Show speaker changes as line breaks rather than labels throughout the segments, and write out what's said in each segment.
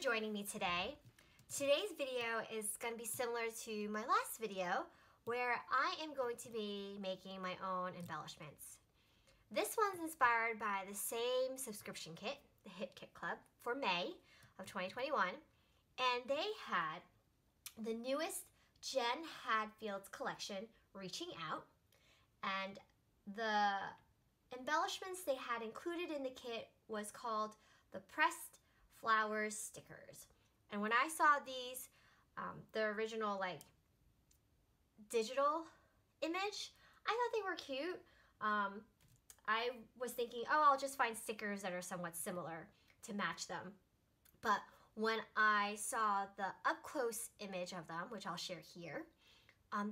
joining me today. Today's video is going to be similar to my last video where I am going to be making my own embellishments. This one's inspired by the same subscription kit, the Hit Kit Club, for May of 2021, and they had the newest Jen Hadfield's collection, Reaching Out, and the embellishments they had included in the kit was called the Pressed Flowers stickers. And when I saw these, the original digital image, I thought they were cute. I was thinking, oh, I'll just find stickers that are somewhat similar to match them. But when I saw the up-close image of them, which I'll share here,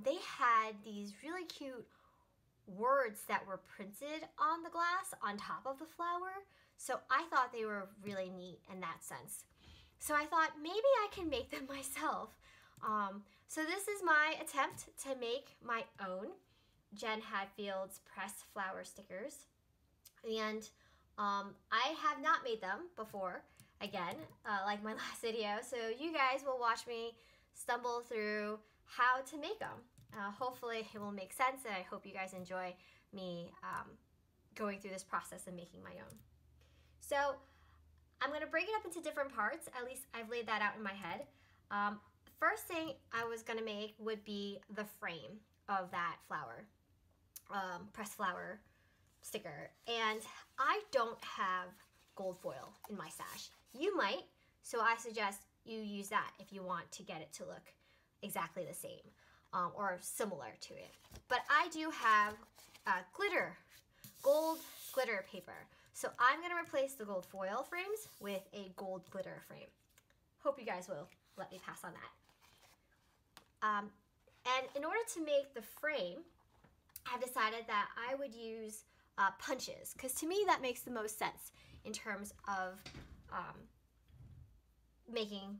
they had these really cute words that were printed on the glass on top of the flower. So I thought they were really neat in that sense. So I thought maybe I can make them myself. So this is my attempt to make my own Jen Hadfield's pressed flower stickers. And I have not made them before, again, like my last video. So you guys will watch me stumble through how to make them. Hopefully it will make sense, and I hope you guys enjoy me going through this process and making my own. So I'm going to break it up into different parts. At least I've laid that out in my head. First thing I was going to make would be the frame of that flower, pressed flower sticker. And I don't have gold foil in my stash. You might, so I suggest you use that if you want to get it to look exactly the same or similar to it. But I do have gold glitter paper. So I'm going to replace the gold foil frames with a gold glitter frame. Hope you guys will let me pass on that. And in order to make the frame, I've decided that I would use punches, because to me that makes the most sense in terms of making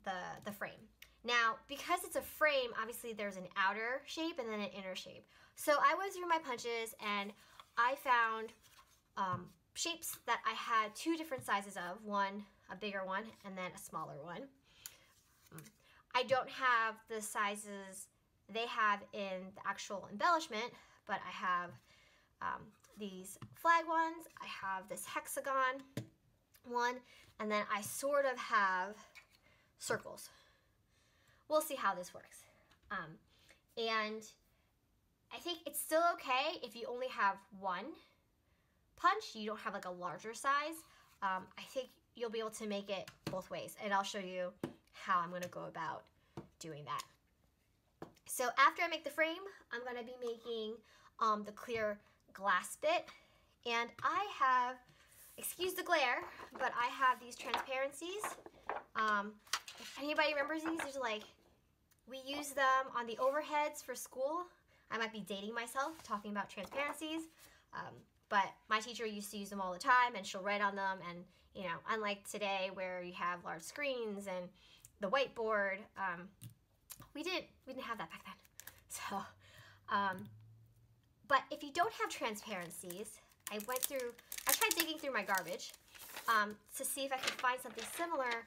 the frame. Now, because it's a frame, obviously there's an outer shape and then an inner shape. So I went through my punches and I found shapes that I had two different sizes of, one a bigger one and then a smaller one. I don't have the sizes they have in the actual embellishment, but I have these flag ones, I have this hexagon one, and then I sort of have circles. We'll see how this works. And I think it's still okay if you only have one punch, you don't have like a larger size. I think you'll be able to make it both ways, and I'll show you how I'm going to go about doing that. So after I make the frame, I'm going to be making the clear glass bit, and I have, excuse the glare, but I have these transparencies. If anybody remembers these, we use them on the overheads for school. I might be dating myself talking about transparencies, but my teacher used to use them all the time, and she'll write on them, and you know, unlike today where you have large screens and the whiteboard, we didn't have that back then. So, but if you don't have transparencies, I tried digging through my garbage to see if I could find something similar,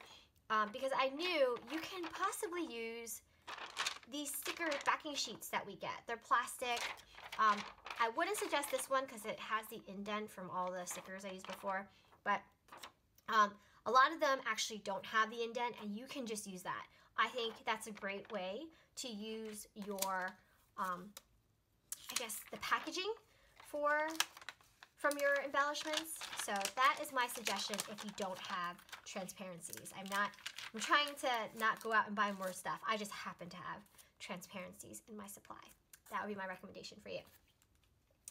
because I knew you can possibly use these sticker backing sheets that we get. They're plastic. I wouldn't suggest this one because it has the indent from all the stickers I used before, but a lot of them actually don't have the indent, and you can just use that. I think that's a great way to use your, I guess, the packaging from your embellishments. So that is my suggestion if you don't have transparencies. I'm trying to not go out and buy more stuff. I just happen to have transparencies in my supply. That would be my recommendation for you.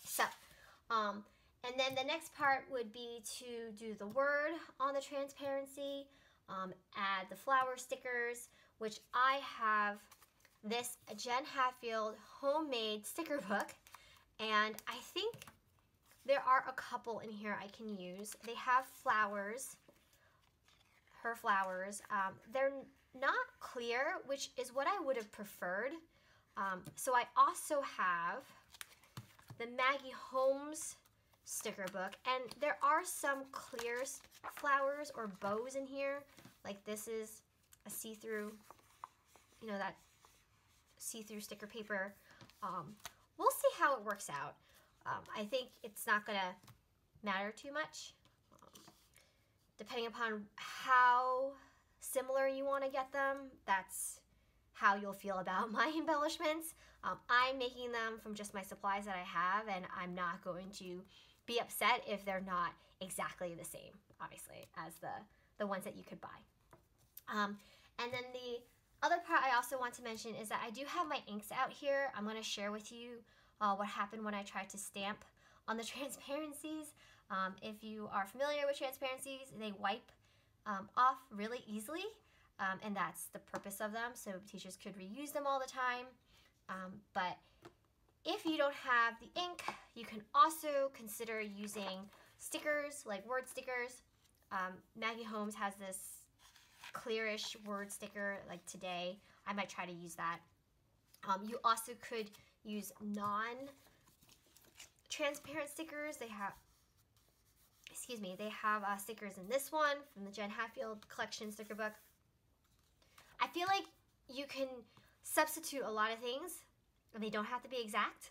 So, and then the next part would be to do the word on the transparency, add the flower stickers, which I have this Jen Hadfield homemade sticker book, and I think there are a couple in here I can use. They have flowers, her flowers. They're not clear, which is what I would have preferred. So I also have the Maggie Holmes sticker book, and there are some clear flowers or bows in here, Like this is a see-through, you know, that see-through sticker paper. We'll see how it works out. I think it's not gonna matter too much. Depending upon how similar you want to get them, that's how you'll feel about my embellishments. I'm making them from just my supplies that I have, and I'm not going to be upset if they're not exactly the same, obviously, as the ones that you could buy. And then the other part I also want to mention is that I do have my inks out here. I'm going to share with you what happened when I tried to stamp on the transparencies. If you are familiar with transparencies, they wipe off really easily, and that's the purpose of them, so teachers could reuse them all the time. But if you don't have the ink, you can also consider using stickers, like word stickers. Maggie Holmes has this clearish word sticker like today. I might try to use that. You also could use non-transparent stickers. They have stickers in this one from the Jen Hadfield collection sticker book. I feel like you can substitute a lot of things, and they don't have to be exact.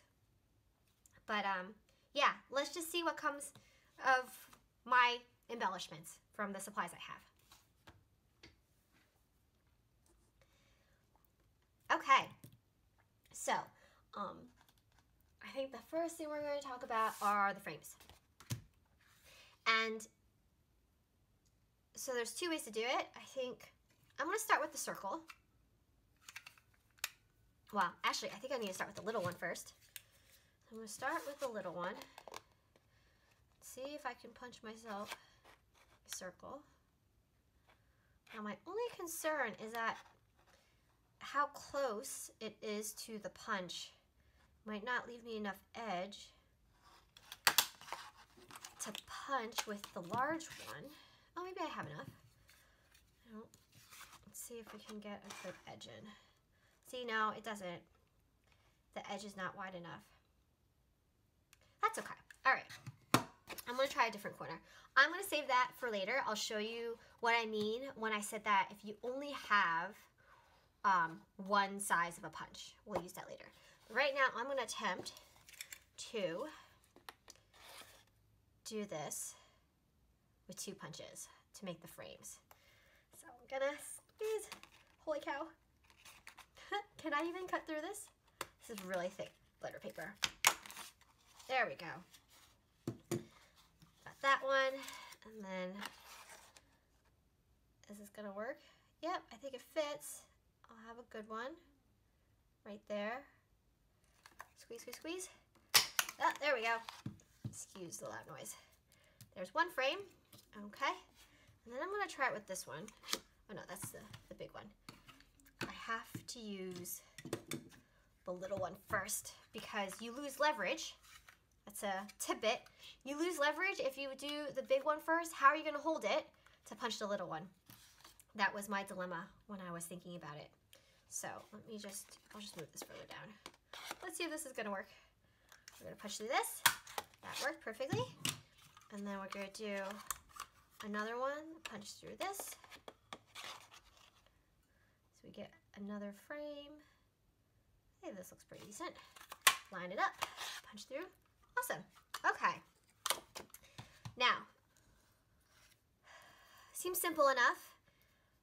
But yeah, let's just see what comes of my embellishments from the supplies I have. Okay, so I think the first thing we're going to talk about are the frames. And so there's two ways to do it. I think I'm going to start with the circle. Well, actually, I think I need to start with the little one first. I'm going to start with the little one. See if I can punch myself a circle. Now, my only concern is that how close it is to the punch might not leave me enough edge to punch with the large one. Oh, maybe I have enough. No. Let's see if we can get a good edge in. See, no, it doesn't. The edge is not wide enough. That's okay. All right. I'm going to try a different corner. I'm going to save that for later. I'll show you what I mean when I said that if you only have one size of a punch. We'll use that later. Right now, I'm going to attempt to do this with two punches to make the frames. So I'm gonna squeeze. Holy cow. Can I even cut through this? This is really thick glitter paper. There we go. Got that one. And then, is this gonna work? Yep, I think it fits. I'll have a good one right there. Squeeze, squeeze, squeeze. Oh, there we go. Excuse the loud noise. There's one frame. Okay. And then I'm going to try it with this one. Oh no, that's the big one. I have to use the little one first because you lose leverage. That's a tidbit. You lose leverage if you do the big one first. How are you going to hold it to punch the little one? That was my dilemma when I was thinking about it. So I'll just move this further down. Let's see if this is going to work. We're going to punch through this. That worked perfectly. And then we're going to do another one, punch through this. So we get another frame. Hey, this looks pretty decent. Line it up, punch through. Awesome. Okay. Now, seems simple enough.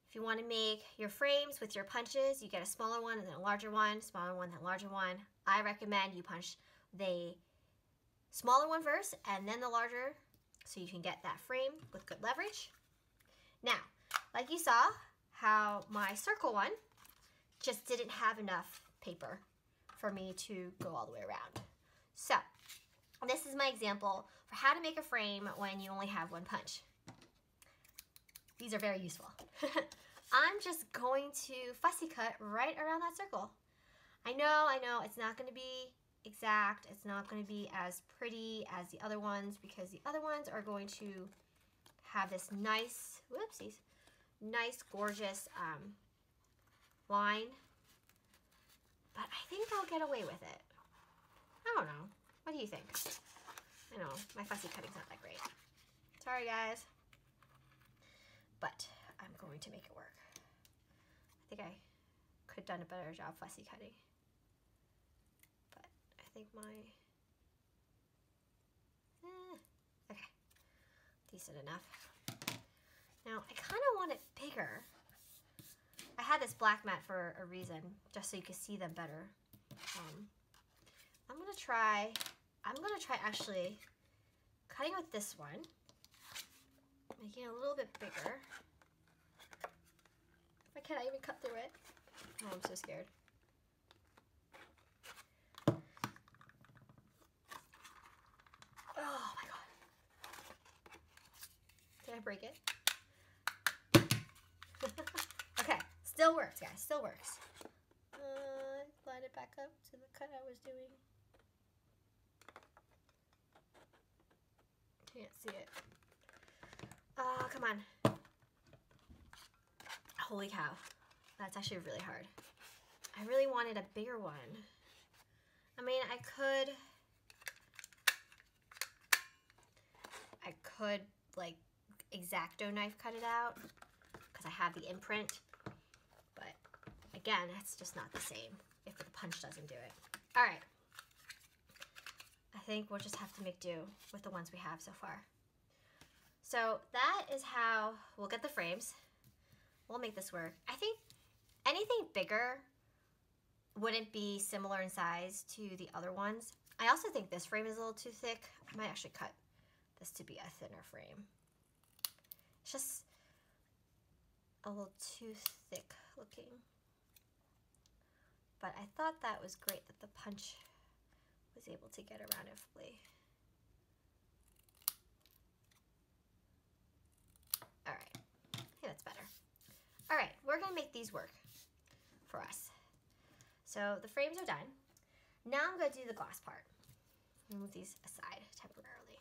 If you want to make your frames with your punches, you get a smaller one and then a larger one, smaller one, then a larger one. I recommend you punch the smaller one first and then the larger so you can get that frame with good leverage. Now, like you saw how my circle one just didn't have enough paper for me to go all the way around. So, this is my example for how to make a frame when you only have one punch. These are very useful. I'm just going to fussy cut right around that circle. I know, it's not going to be exact. It's not going to be as pretty as the other ones because the other ones are going to have this nice, whoopsies, nice, gorgeous line. But I think I'll get away with it. I don't know. What do you think? I know, my fussy cutting's not that great. Sorry, guys. But I'm going to make it work. I think I could have done a better job fussy cutting. But I think my... okay. Decent enough. Now, I kind of want it bigger. I had this black mat for a reason, just so you could see them better. I'm gonna try actually cutting with this one, making it a little bit bigger. Why can't I even cut through it? Oh, I'm so scared. Oh my god. Did I break it? Okay, still works, guys, still works. Line it back up to the cut I was doing. Can't see it. Oh, come on. Holy cow. That's actually really hard. I really wanted a bigger one. I mean, I could like X-Acto knife cut it out because I have the imprint. But again, that's just not the same if the punch doesn't do it. All right. I think we'll just have to make do with the ones we have so far. So that is how we'll get the frames. We'll make this work. I think anything bigger wouldn't be similar in size to the other ones. I also think this frame is a little too thick. I might actually cut this to be a thinner frame. It's just a little too thick looking. But I thought that was great that the punch was able to get around it fully. All right, I think that's better. All right, we're gonna make these work for us. So the frames are done. Now I'm gonna do the glass part. Move these aside temporarily.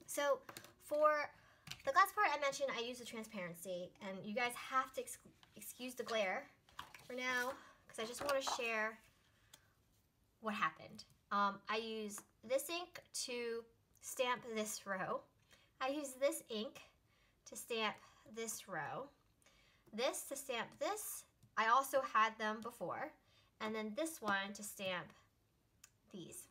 So for the glass part I mentioned, I use the transparency, and you guys have to excuse the glare for now, because I just want to share what happened. I use this ink to stamp this row. I use this ink to stamp this row. This to stamp this. I also had them before. And then this one to stamp these.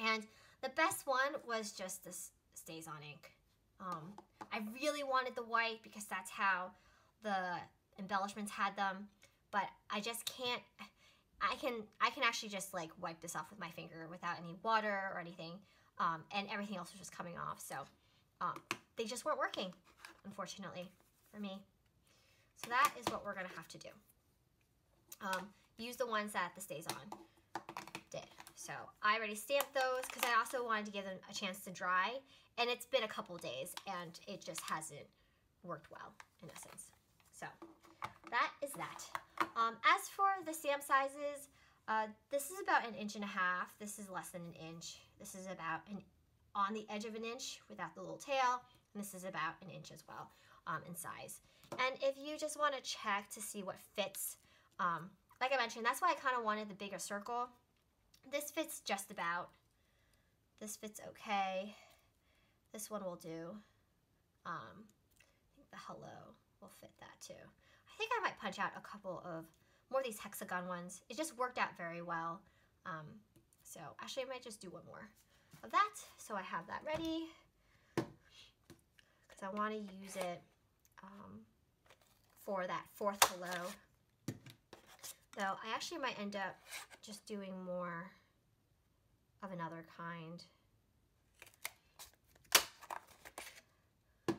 And the best one was just this StazOn ink. I really wanted the white because that's how the Embellishments had them, but I just can't. I can actually just like wipe this off with my finger without any water or anything, and everything else was just coming off. So they just weren't working, unfortunately, for me. So that is what we're gonna have to do. Use the ones that the StazOn did. So I already stamped those because I also wanted to give them a chance to dry, and it's been a couple days and it just hasn't worked well in essence. So that is that. As for the stamp sizes, this is about 1.5 inches. This is less than 1 inch. This is about on the edge of 1 inch without the little tail, and this is about 1 inch as well in size. And if you just want to check to see what fits, like I mentioned, that's why I kind of wanted the bigger circle. This fits just about. This fits okay. This one will do. I think the hello will fit that too. I think I might punch out a couple of more of these hexagon ones. It just worked out very well. So actually I might just do one more of that so I have that ready, because I want to use it for that 4th hello. Though I actually might end up just doing more of another kind. I'm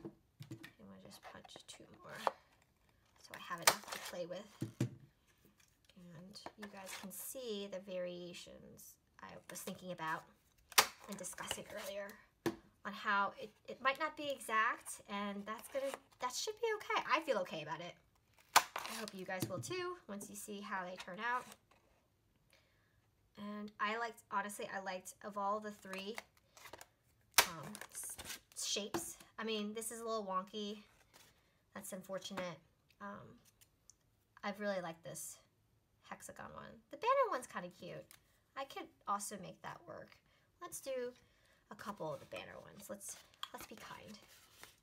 gonna just punch 2 more so I have enough to play with. And you guys can see the variations I was thinking about and discussing earlier on how it might not be exact, and that should be okay. I feel okay about it. I hope you guys will too once you see how they turn out. And honestly, I liked of all the 3 shapes. I mean, this is a little wonky. That's unfortunate. I've really liked this hexagon one. The banner one's kind of cute. I could also make that work. Let's do a couple of the banner ones. Let's be kind,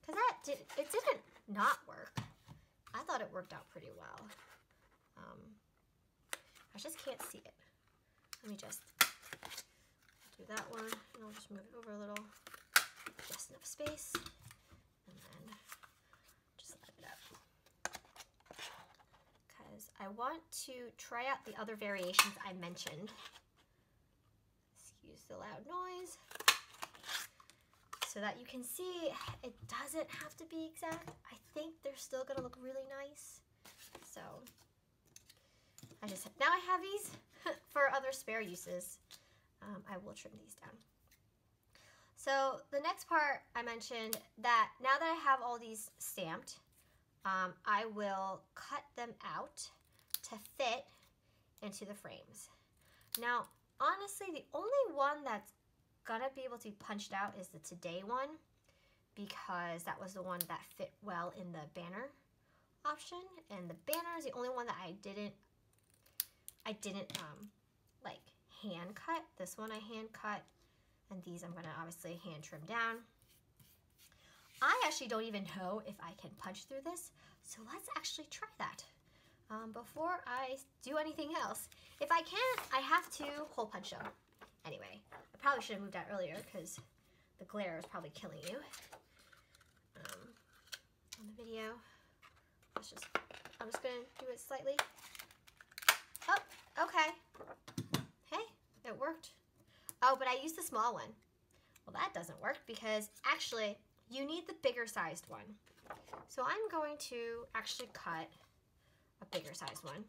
because it didn't not work. I thought it worked out pretty well. I just can't see it. Let me just do that one, and I'll just move it over a little, just enough space, and then just let it up. Because I want to try out the other variations I mentioned. Excuse the loud noise. So that you can see it doesn't have to be exact. I think they're still gonna look really nice. So now I have these for other spare uses. I will trim these down. So the next part I mentioned that now that I have all these stamped, I will cut them out to fit into the frames. Now, honestly, the only one that's gonna be able to be punched out is the Today one, because that was the one that fit well in the banner option, and the banner is the only one that I didn't like hand cut. This one I hand cut, and these I'm gonna obviously hand trim down. I actually don't even know if I can punch through this, so let's actually try that before I do anything else. If I can't, I have to hole punch them. Anyway, I probably should have moved out earlier because the glare is probably killing you on the video. I'm just gonna do it slightly. Oh, okay. Hey, it worked. Oh, but I used the small one. Well, that doesn't work because actually you need the bigger sized one. So I'm going to actually cut a bigger sized one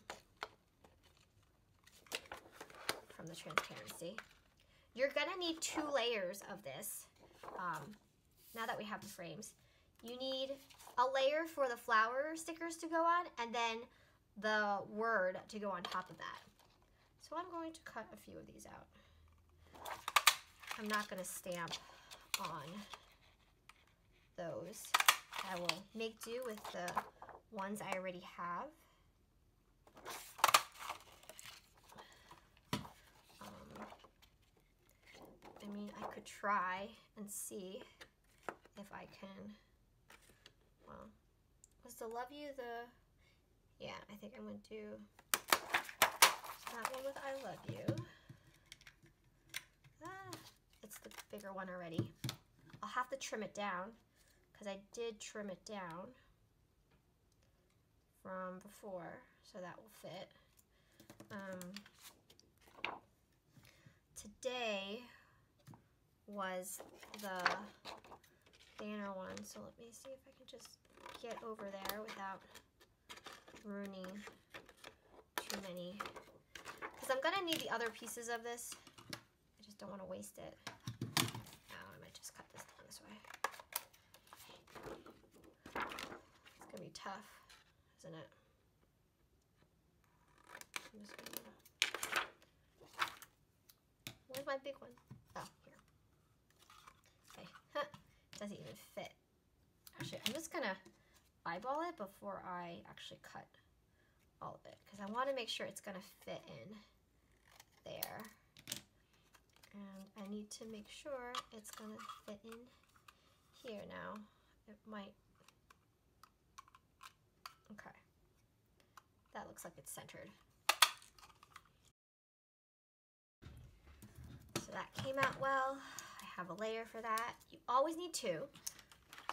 from the transparency. You're gonna need 2 layers of this. Now that we have the frames, you need a layer for the flower stickers to go on, and then the word to go on top of that. So I'm going to cut a few of these out. I'm not gonna stamp on those. I will make do with the ones I already have. I mean, I could try and see if I can, well, was the Love You the, yeah, I think I'm going to do that one with I Love You. It's the bigger one already. I'll have to trim it down because I did trim it down from before, so that will fit. Today was the banner one, so let me see if I can just get over there without ruining too many, because I'm gonna need the other pieces of this. I just don't want to waste it. Oh, I might just cut this down this way. It's gonna be tough, isn't it? I'm just gonna... Where's my big one? Oh, here. Okay, doesn't even fit. Actually, I'm just gonna eyeball it before I actually cut all of it, because I want to make sure it's gonna fit in there. And I need to make sure it's gonna fit in here now. It might. Okay. That looks like it's centered. So that came out well. I have a layer for that. You always need 2.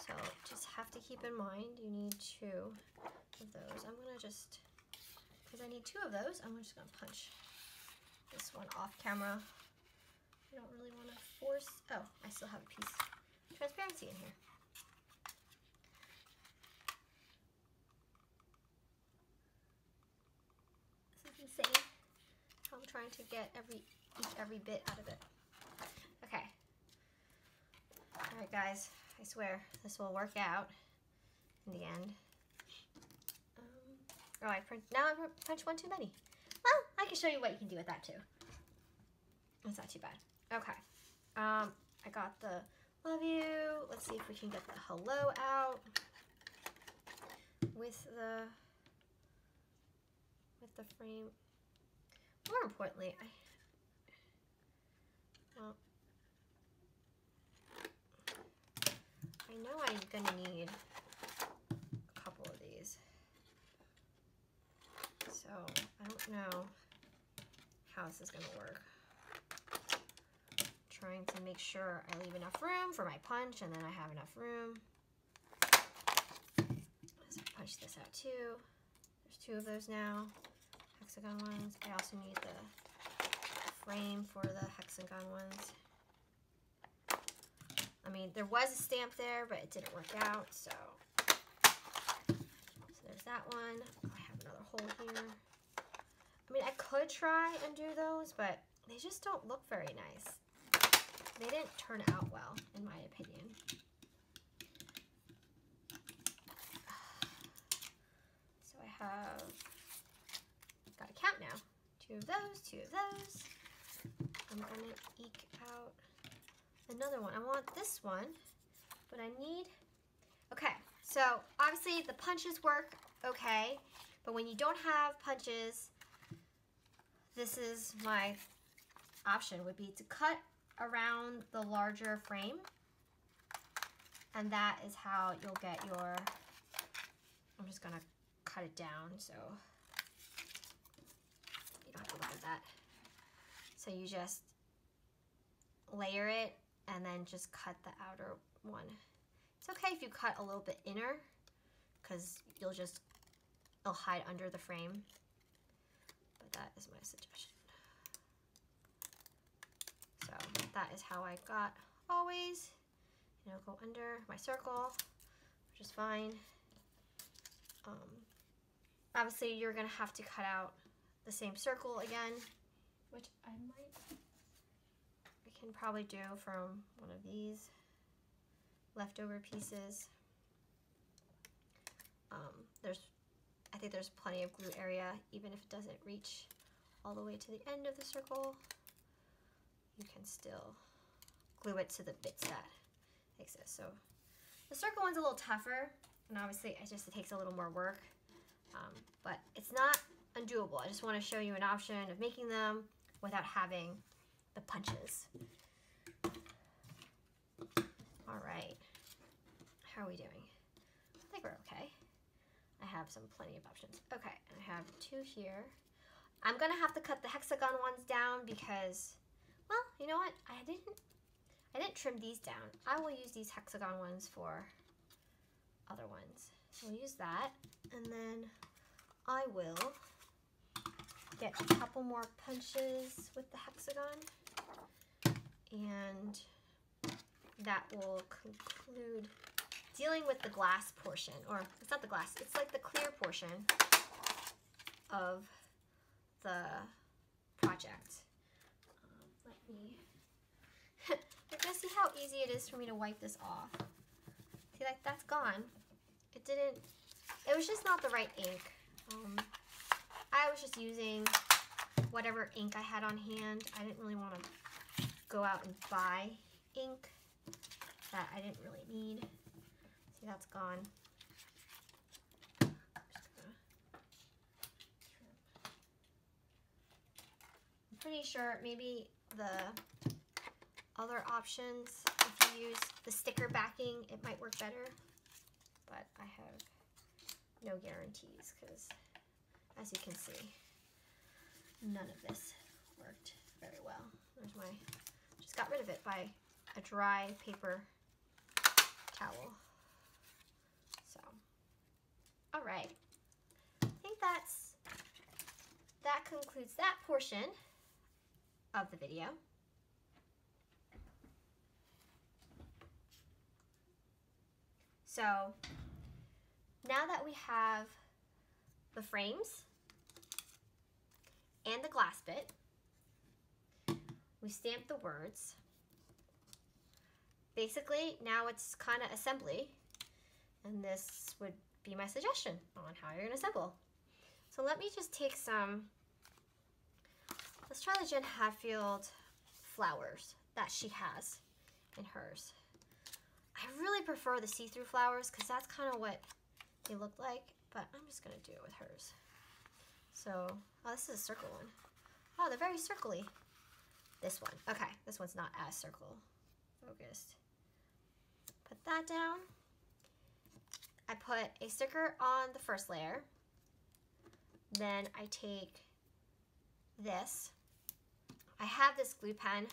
So just have to keep in mind you need 2 of those. I'm gonna just, because I need 2 of those, I'm just gonna punch this one off camera. I don't really want to force, oh, I still have a piece of transparency in here. This is insane how I'm trying to get every bit out of it. Okay. All right, guys, I swear this will work out in the end. Oh, now I punched one too many. Well, I can show you what you can do with that too. It's not too bad. Okay. I got the Love You. Let's see if we can get the hello out with the frame. More importantly, I know I'm gonna need don't know how this is going to work. Trying to make sure I leave enough room for my punch, and then I have enough room. Let's punch this out too. There's 2 of those now, hexagon ones. I also need the frame for the hexagon ones. I mean, there was a stamp there, but it didn't work out, so there's that one. I have another hole here. I mean, I could try and do those, but they just don't look very nice. They didn't turn out well, in my opinion. So I have, got to count now. 2 of those, 2 of those. I'm gonna eke out another one. I want this one, but I need, okay, so obviously the punches work okay, but when you don't have punches, this is my option, would be to cut around the larger frame, and that is how you'll get your, I'm just gonna cut it down so you don't have to look at that. So you just layer it and then just cut the outer one. It's okay if you cut a little bit inner, because it'll hide under the frame, but that is my suggestion. So that is how I got always, you know, go under my circle, which is fine. Obviously you're gonna have to cut out the same circle again, which I can probably do from one of these leftover pieces. I think there's plenty of glue area, even if it doesn't reach all the way to the end of the circle. You can still glue it to the bits that exist. So the circle one's a little tougher, and obviously it takes a little more work, but it's not undoable. I just want to show you an option of making them without having the punches. All right, how are we doing? I think we're okay. I have plenty of options. Okay, and I have 2 here. I'm gonna have to cut the hexagon ones down because, well, you know what? I didn't trim these down. I will use these hexagon ones for other ones. So we'll use that, and then I will get a couple more punches with the hexagon, and that will conclude dealing with the glass portion, or it's not the glass, it's like the clear portion of the project. Let me, you're gonna see how easy it is for me to wipe this off. See, like, that's gone. It was just not the right ink. I was just using whatever ink I had on hand. I didn't really want to go out and buy ink that I didn't really need. See, that's gone. I'm pretty sure maybe the other options, if you use the sticker backing, it might work better, but I have no guarantees because, as you can see, none of this worked very well. There's my, just got rid of it by a dry paper towel. So, all right. I think that concludes that portion of the video. So, now that we have the frames and the glass bit, we stamped the words. Basically, now it's kind of assembly, and this would be my suggestion on how you're gonna assemble. So let me just take let's try the Jen Hadfield flowers that she has in hers. I really prefer the see-through flowers because that's kind of what they look like, but I'm just gonna do it with hers. So, oh, this is a circle one. Oh, they're very circly. This one, okay, this one's not as circle focused. Put that down. I put a sticker on the first layer. Then I take this. I have this glue pen.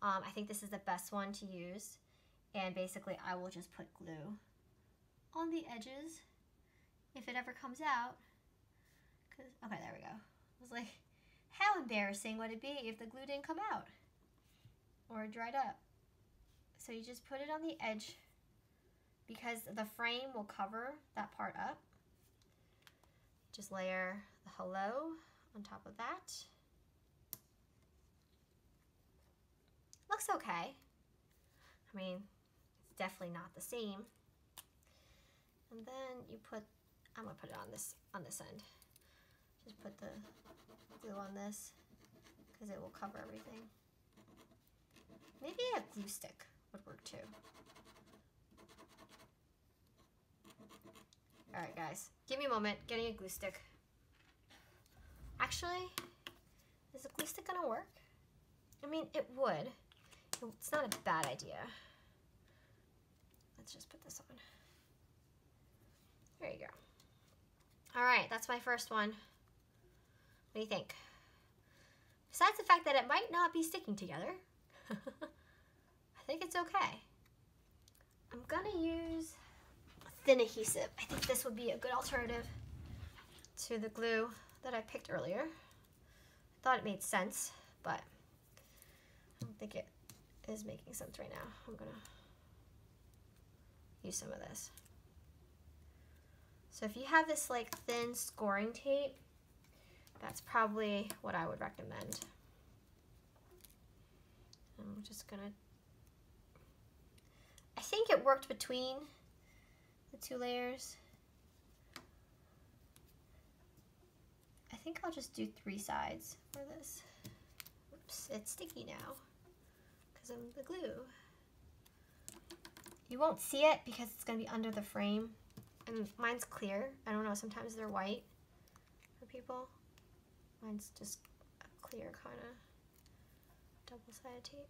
I think this is the best one to use. And basically I will just put glue on the edges if it ever comes out. Okay, there we go. I was like, how embarrassing would it be if the glue didn't come out or it dried up? So you just put it on the edge because the frame will cover that part up. Just layer the hello on top of that. Looks okay. I mean, it's definitely not the same. And then you put, I'm gonna put it on this end. Just put the glue on this because it will cover everything. Maybe a glue stick would work too. All right, guys, give me a moment. Getting a glue stick. Actually, is a glue stick gonna work? I mean, it would. It's not a bad idea. Let's just put this on. There you go. All right, that's my first one. What do you think? Besides the fact that it might not be sticking together, I think it's okay. I'm gonna use thin adhesive. I think this would be a good alternative to the glue that I picked earlier. I thought it made sense, but I don't think it is making sense right now. I'm gonna use some of this. So if you have this like thin scoring tape, that's probably what I would recommend. I'm just gonna, I think it worked between the two layers. I think I'll just do 3 sides for this. Oops, it's sticky now because of the glue. You won't see it because it's gonna be under the frame. And mine's clear. I don't know, sometimes they're white for people. Mine's just a clear kind of double-sided tape.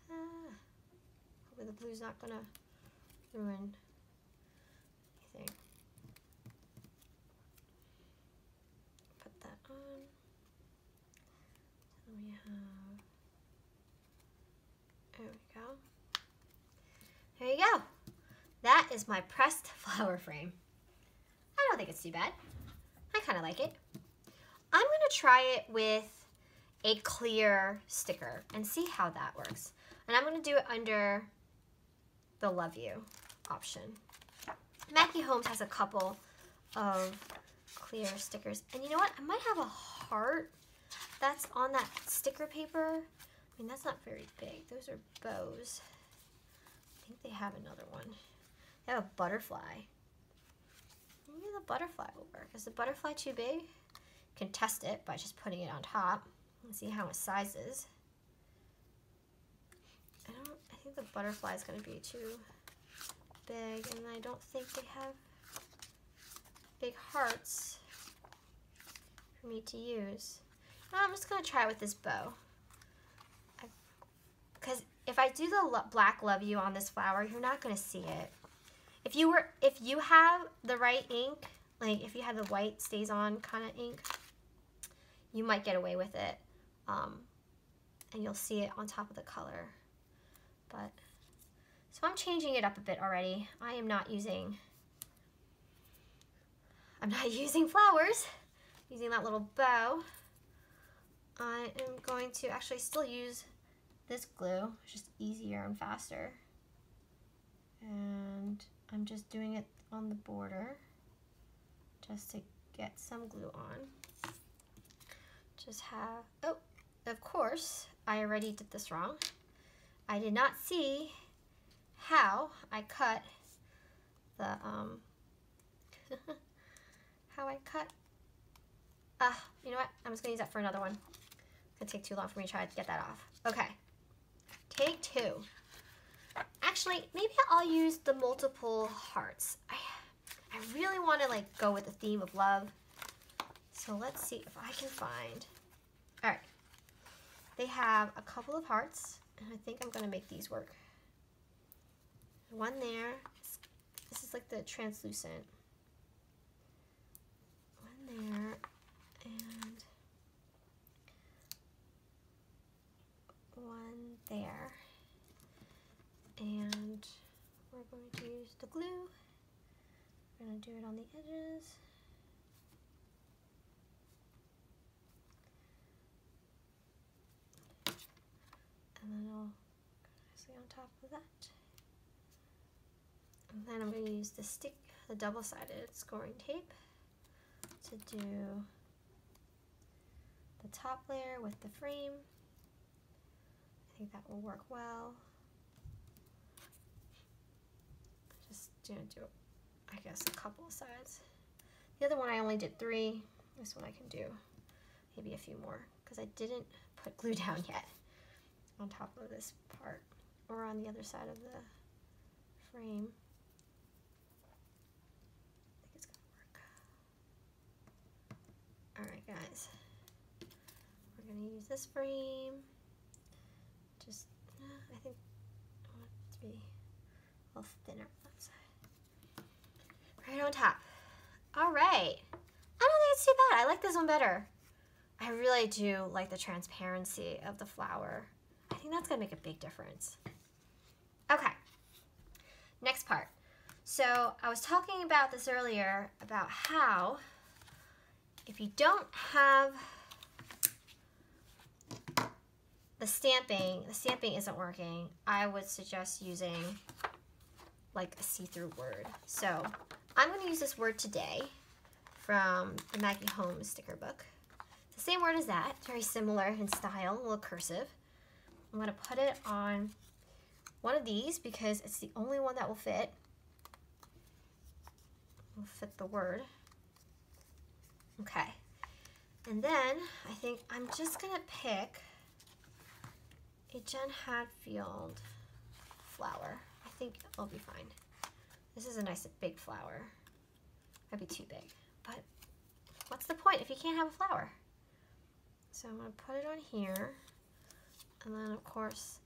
Hopefully the glue's not gonna ruin anything. Put that on. So we have, there we go. There you go. That is my pressed flower frame. I don't think it's too bad. I kind of like it. I'm gonna try it with a clear sticker and see how that works. And I'm gonna do it under the Love You option. Mackie Holmes has a couple of clear stickers. And you know what? I might have a heart that's on that sticker paper. I mean, that's not very big. Those are bows. I think they have another one. They have a butterfly. Maybe the butterfly will work. Is the butterfly too big? You can test it by just putting it on top and see how it sizes. I think the butterfly is going to be too big, and I don't think they have big hearts for me to use. No, I'm just going to try it with this bow. Because if I do the black Love You on this flower, you're not going to see it. If you have the right ink, like if you have the white stays on kind of ink, you might get away with it, and you'll see it on top of the color. But so I'm changing it up a bit already. I'm not using flowers. I'm using that little bow. I am going to actually still use this glue. It's just easier and faster. And I'm just doing it on the border just to get some glue on. Just have, oh, of course, I already did this wrong. I did not see how I cut the, you know what? I'm just gonna use that for another one. It's gonna take too long for me to try to get that off. Okay, take 2. Actually, maybe I'll use the multiple hearts. I really want to like go with the theme of love. So let's see if I can find. All right, they have a couple of hearts, and I think I'm gonna make these work. One there. This is like the translucent. One there, do it on the edges. And then I'll see on top of that. And then I'm going to use the double-sided scoring tape to do the top layer with the frame. I think that will work well. Just do, I guess, a couple of sides. The other one I only did 3. This one I can do maybe a few more because I didn't put glue down yet on top of this part or on the other side of the frame. I think it's gonna work. Alright guys, we're gonna use this frame. Just, I think I want it to be a little thinner on that side. Right on top. Alright, I don't think it's too bad. I like this one better. I really do like the transparency of the flower. I think that's gonna make a big difference. Okay, next part. So I was talking about this earlier about how if you don't have the stamping isn't working, I would suggest using like a see-through word. So I'm gonna use this word today from the Maggie Holmes sticker book. It's the same word as that, very similar in style, a little cursive. I'm gonna put it on one of these because it's the only one that will fit. Will fit the word. Okay. And then I think I'm just gonna pick a Jen Hadfield flower. I think it'll be fine. This is a nice big flower. Might be too big, but what's the point if you can't have a flower? So I'm gonna put it on here. And then of course,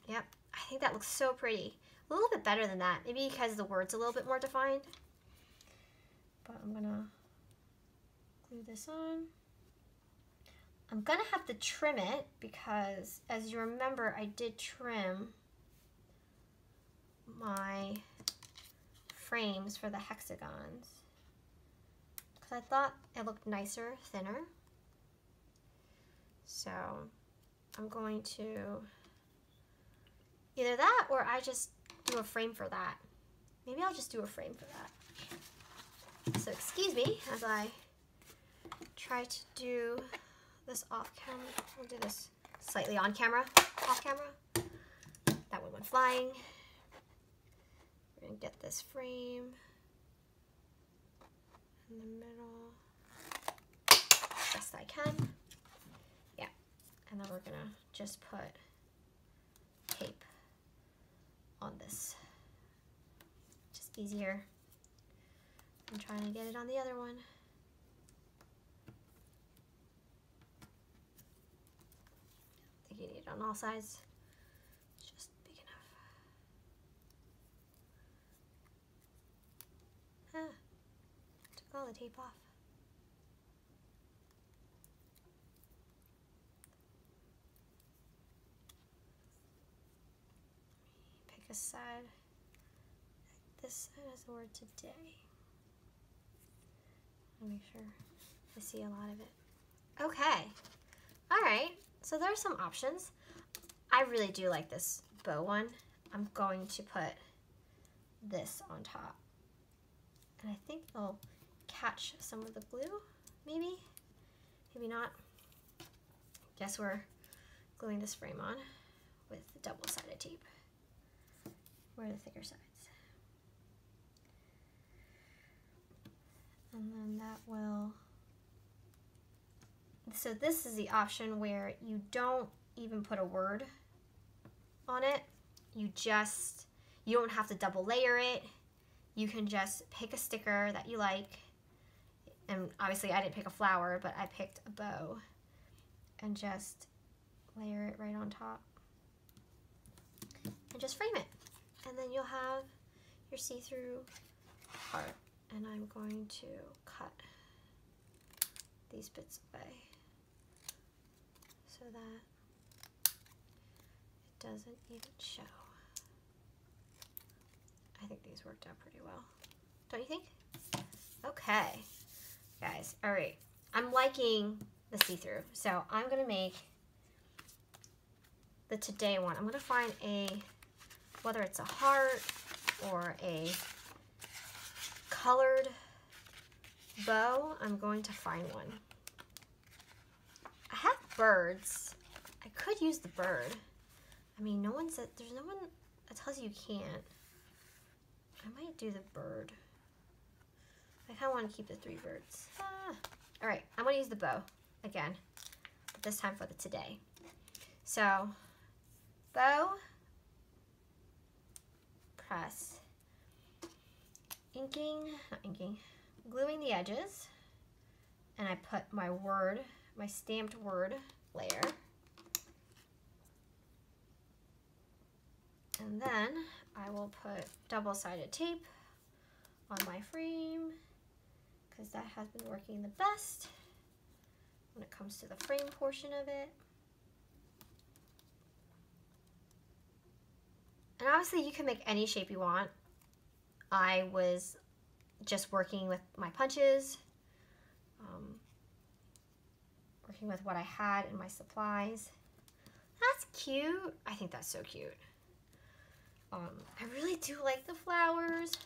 yep, I think that looks so pretty. A little bit better than that, maybe because the word's a little bit more defined. But I'm gonna glue this on. I'm gonna have to trim it because, as you remember, I did trim my frames for the hexagons because I thought it looked nicer, thinner. So I'm going to either that or I just do a frame for that. Maybe I'll just do a frame for that. So excuse me as I try to do this off camera. We'll do this slightly on camera, off camera. That one went flying. We're gonna get this frame in the middle, best I can. Yeah, and then we're gonna just put tape on this. Just easier. I'm trying to get it on the other one. I think you need it on all sides. It's just big enough. Took all the tape off. Pick a side. This side has the word today. I'll make sure I see a lot of it. Okay. Alright. So there are some options. I really do like this bow one. I'm going to put this on top. And I think it'll catch some of the glue, maybe. Maybe not. Guess we're gluing this frame on with double-sided tape. Where are the thicker sides? And then that will, so this is the option where you don't even put a word on it. You don't have to double layer it. You can just pick a sticker that you like. And obviously I didn't pick a flower, but I picked a bow. And just layer it right on top. And just frame it. And then you'll have your see-through part. And I'm going to cut these bits away so that it doesn't even show. I think these worked out pretty well. Don't you think? Okay, guys, all right. I'm liking the see-through, so I'm gonna make the today one. I'm gonna find whether it's a heart or a colored bow, I'm going to find one. I have birds. I could use the bird. I mean, there's no one that tells you can't. I might do the bird. I kind of want to keep the 3 birds. All right, I'm gonna use the bow again, but this time for the today. So, bow, press, gluing the edges, and I put my stamped word layer. And then I will put double-sided tape on my frame because that has been working the best when it comes to the frame portion of it. And obviously you can make any shape you want. I was just working with my punches, working with what I had in my supplies. That's cute. I think that's so cute. I really do like the flowers.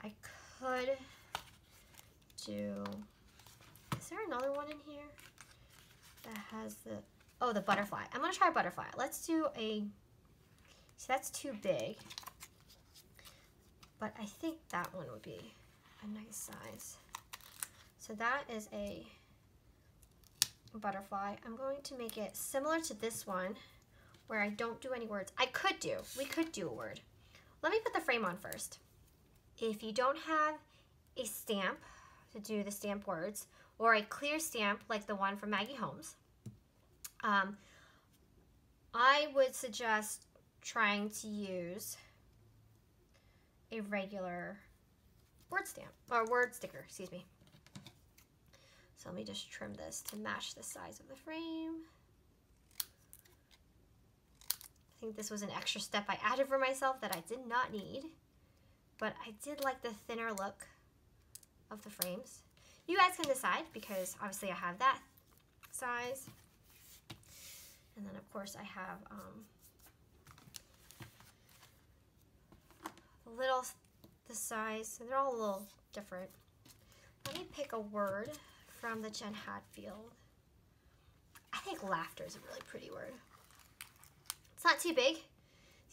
I could do, is there another one in here that has the butterfly? I'm gonna try butterfly. Let's do see, that's too big, but I think that one would be a nice size. So that is a butterfly. I'm going to make it similar to this one where I don't do any words. We could do a word. Let me put the frame on first. If you don't have a stamp to do the stamp words or a clear stamp like the one from Maggie Holmes, I would suggest trying to use a regular word stamp or word sticker, excuse me. So let me just trim this to match the size of the frame. I think this was an extra step I added for myself that I did not need, but I did like the thinner look of the frames. You guys can decide because obviously I have that size. And then of course I have the size, so they're all a little different. Let me pick a word from the Jen Hadfield. I think laughter is a really pretty word. It's not too big,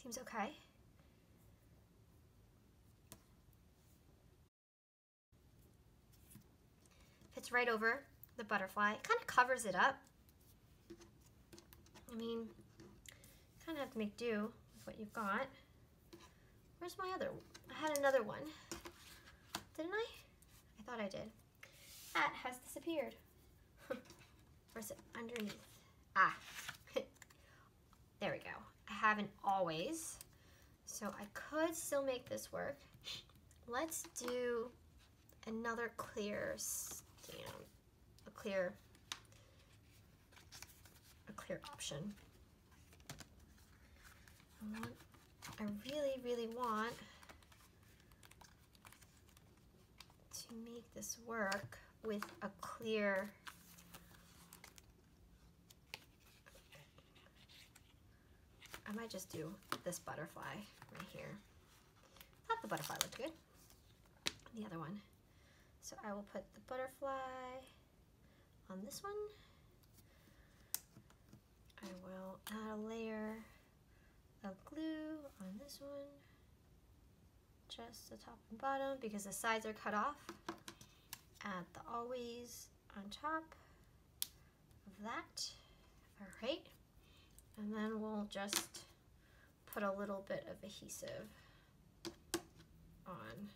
seems okay. Fits right over the butterfly. It kind of covers it up. I mean, kind of have to make do with what you've got. Where's my other one? I had another one. Didn't I? I thought I did. That has disappeared. Or is it underneath? Ah. There we go. I haven't always. So I could still make this work. Let's do another clear stamp. A clear option. I really, really want to make this work with a clear, I might just do this butterfly right here. I thought the butterfly looked good. The other one. So I will put the butterfly on this one. I will add a layer of glue on this one, just the top and bottom because the sides are cut off. Add the always on top of that. All right, and then we'll just put a little bit of adhesive on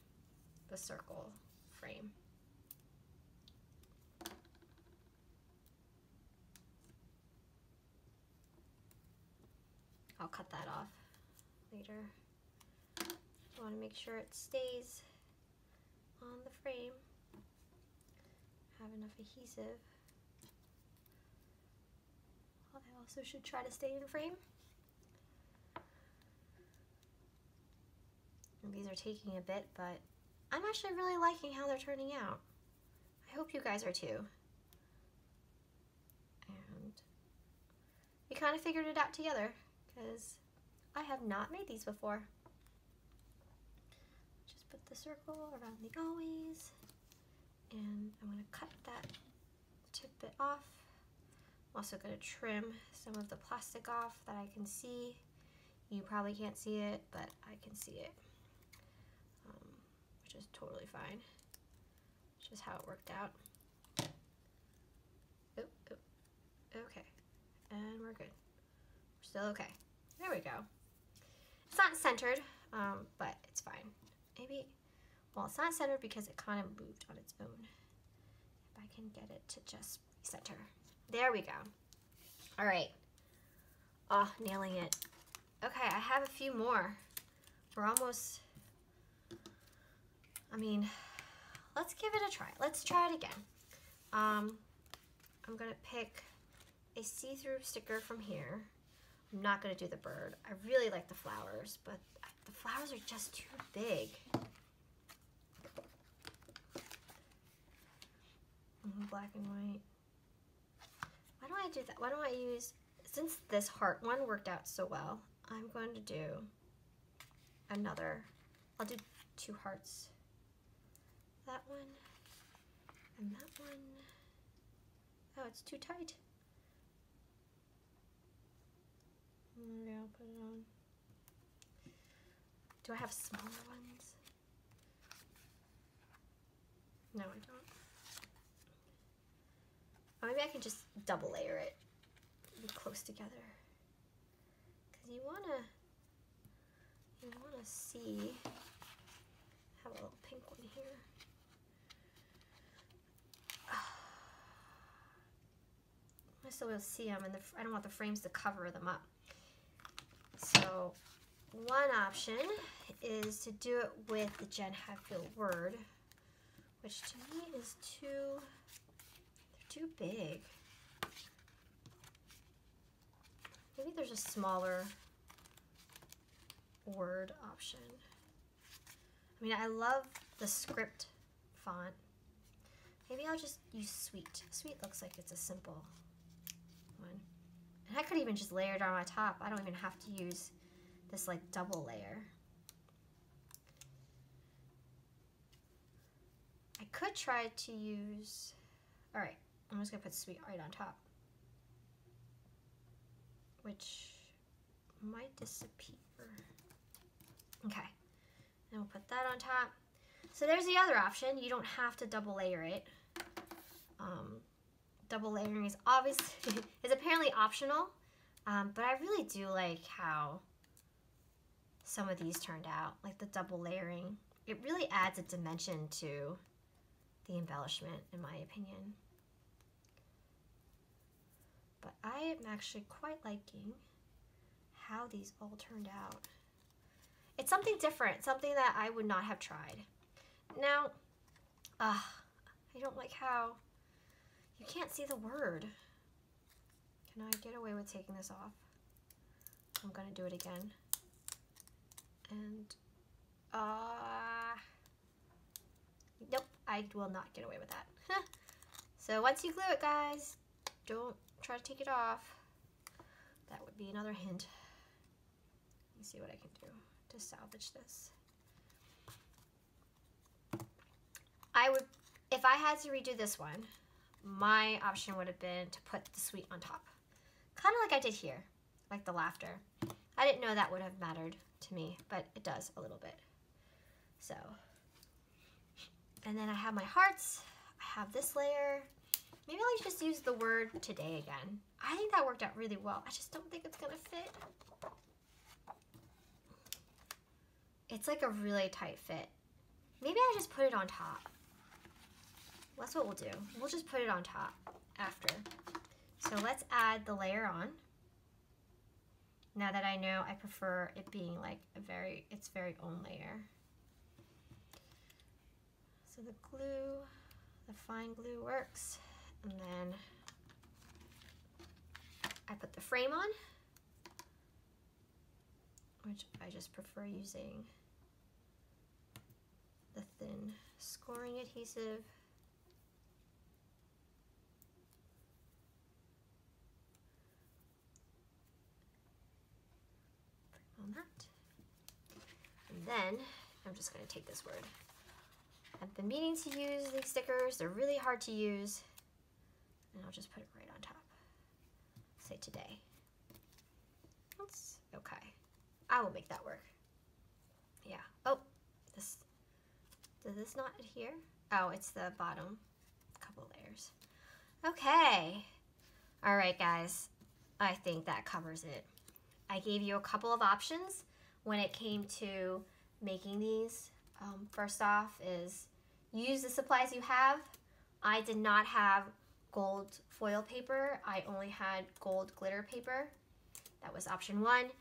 the circle frame. I'll cut that off later. I want to make sure it stays on the frame. Have enough adhesive. I also should try to stay in frame. And these are taking a bit, but I'm actually really liking how they're turning out. I hope you guys are too. And we kind of figured it out together because I have not made these before. Just put the circle around the always, and I'm going to cut that tip bit off. I'm also going to trim some of the plastic off that I can see. You probably can't see it, but I can see it, which is totally fine. It's just how it worked out. Oop, oop. Okay, and we're good. We're still okay. There we go. It's not centered, but it's fine. Maybe, well, it's not centered because it kind of moved on its own. If I can get it to just center. There we go. All right. Oh, nailing it. Okay, I have a few more. We're almost, I mean, let's give it a try. Let's try it again. I'm gonna pick a see-through sticker from here. I'm not gonna do the bird. I really like the flowers, but the flowers are just too big. Black and white. Why don't I do that? Why don't I use, since this heart one worked out so well, I'm going to do another. I'll do 2 hearts. That one and that one. Oh, it's too tight. Maybe I'll put it on. Do I have smaller ones? No, I don't. Or maybe I can just double layer it, be close together. Cause you wanna see. Have a little pink one here. I still be able to see them, and I don't want the frames to cover them up. So one option is to do it with the Jen Hadfield word, which to me is too big. Maybe there's a smaller word option. I mean, I love the script font. Maybe I'll just use Sweet. Sweet looks like it's a simple one. And I could even just layer it on top. I don't even have to use this like double layer. I could try to use, all right, I'm just gonna put Sweet right on top, which might disappear. Okay, and we'll put that on top. So there's the other option. You don't have to double layer it. Double layering is obviously, is apparently optional, but I really do like how some of these turned out, like the double layering. It really adds a dimension to the embellishment, in my opinion. But I am actually quite liking how these all turned out. It's something different, something that I would not have tried. Now, I don't like how you can't see the word. Can I get away with taking this off? I'm gonna do it again. And, nope, I will not get away with that. So once you glue it, guys, don't try to take it off. That would be another hint. Let me see what I can do to salvage this. I would, if I had to redo this one, my option would have been to put the Sweet on top. Kind of like I did here, like the laughter. I didn't know that would have mattered to me, but it does a little bit. So, and then I have my hearts. I have this layer. Maybe I'll just use the word today again. I think that worked out really well. I just don't think it's gonna fit. It's like a really tight fit. Maybe I just put it on top. That's what we'll do. We'll just put it on top after. So let's add the layer on. Now that I know I prefer it being like its very own layer. So the glue, the fine glue works. And then I put the frame on, which I just prefer using the thin scoring adhesive. On that. And then I'm just going to take this word. I've been meaning to use these stickers. They're really hard to use. And I'll just put it right on top. Say today. Oops. Okay. I will make that work. Yeah. Oh, this. Does this not adhere? Oh, it's the bottom couple layers. Okay. All right, guys. I think that covers it. I gave you a couple of options when it came to making these. First off is use the supplies you have. I did not have gold foil paper. I only had gold glitter paper. That was option one.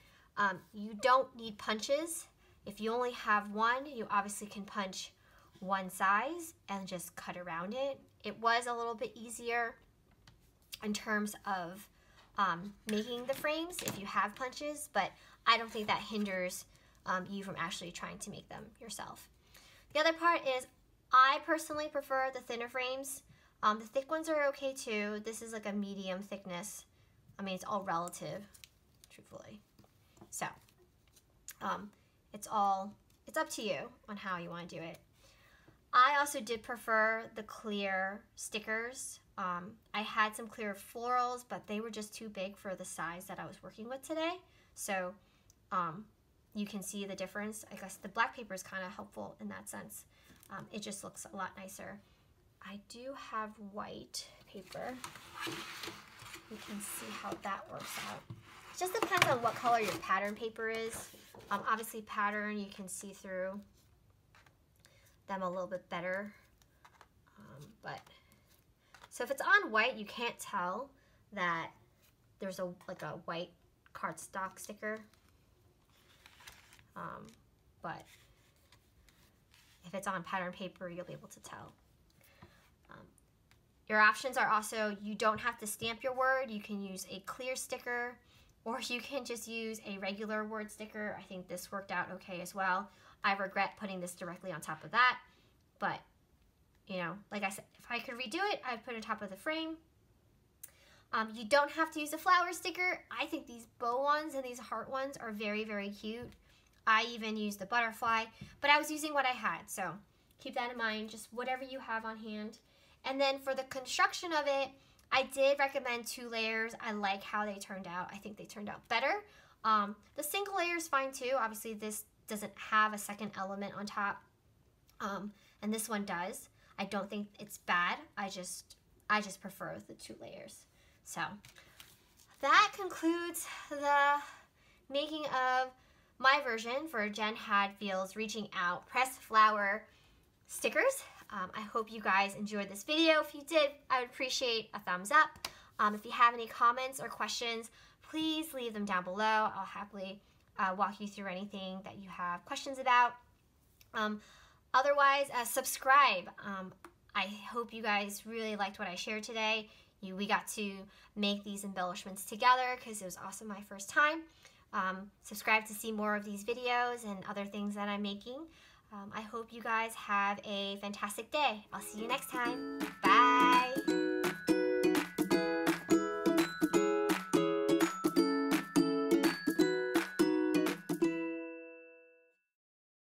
You don't need punches. If you only have one, you obviously can punch one size and just cut around it. It was a little bit easier in terms of making the frames if you have punches, but I don't think that hinders you from actually trying to make them yourself. The other part is I personally prefer the thinner frames. The thick ones are okay too. This is like a medium thickness. I mean, it's all relative, truthfully. So it's up to you on how you want to do it. I also did prefer the clear stickers. I had some clear florals, but they were just too big for the size that I was working with today. So you can see the difference. I guess the black paper is kind of helpful in that sense. It just looks a lot nicer. I do have white paper. You can see how that works out. It just depends on what color your pattern paper is. Obviously pattern, you can see through them a little bit better. So if it's on white, you can't tell that there's like a white cardstock sticker. But if it's on pattern paper, you'll be able to tell. Your options are also, you don't have to stamp your word. You can use a clear sticker, or you can just use a regular word sticker. I think this worked out okay as well. I regret putting this directly on top of that, but you know, like I said, if I could redo it, I'd put it on top of the frame. You don't have to use a flower sticker. I think these bow ones and these heart ones are very, very cute. I even used the butterfly, but I was using what I had, so keep that in mind, just whatever you have on hand. And then for the construction of it, I did recommend 2 layers. I like how they turned out. I think they turned out better. The single layer is fine too. Obviously, this doesn't have a second element on top, and this one does. I don't think it's bad. I just prefer the 2 layers. So that concludes the making of my version for Jen Hadfield's Reaching Out Pressed Flower stickers. I hope you guys enjoyed this video. If you did, I would appreciate a thumbs up. If you have any comments or questions, please leave them down below. I'll happily walk you through anything that you have questions about. Otherwise, subscribe. I hope you guys really liked what I shared today. We got to make these embellishments together because it was awesome my first time. Subscribe to see more of these videos and other things that I'm making. I hope you guys have a fantastic day. I'll see you next time. Bye.